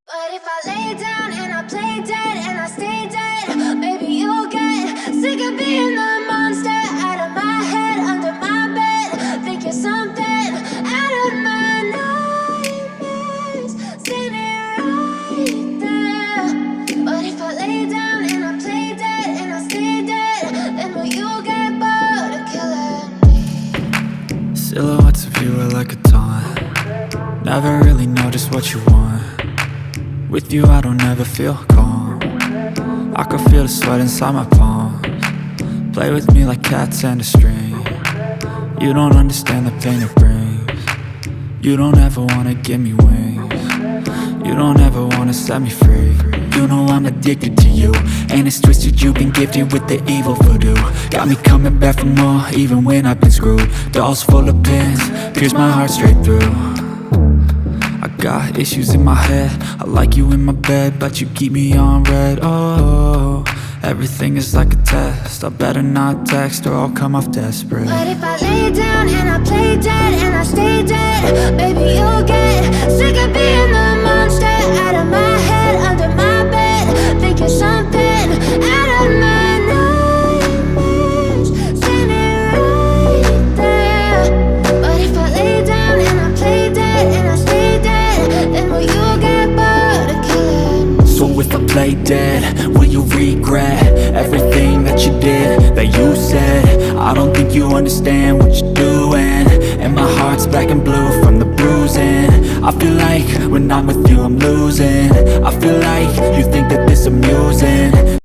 But if I lay down and I play dead and I stay dead, maybe you'll get sick of being the monster out of my head, under my bed. Think you're something out of my nightmares, standing right there. But if I lay down and I play dead and I stay dead, then will you get bored of killing me? Silhouettes of you are like a taunt. Never really know just what you want. With you I don't ever feel calm. I can feel the sweat inside my palms. Play with me like cats and a string. You don't understand the pain it brings. You don't ever wanna give me wings. You don't ever wanna set me free. You know I'm addicted to you, and it's twisted, you've been gifted with the evil voodoo. Got me coming back for more, even when I've been screwed. Dolls full of pins, pierce my heart straight through. I got issues in my head, I like you in my bed, but you keep me on red. Oh, everything is like a test. I better not text or I'll come off desperate. But if I lay down and I play dead and I stay dead, baby you'll get sick of being the monster out of my head, under my bed. Think you're something out of my nightmares, standing right there. But if I lay down and I play dead and I stay dead, then will you get bored of killing me? So if I play dead, will you regret everything that you did, that you said? I don't think you understand what you're doing, and my heart's black and blue from the bruising. I feel like when I'm with you I'm losing.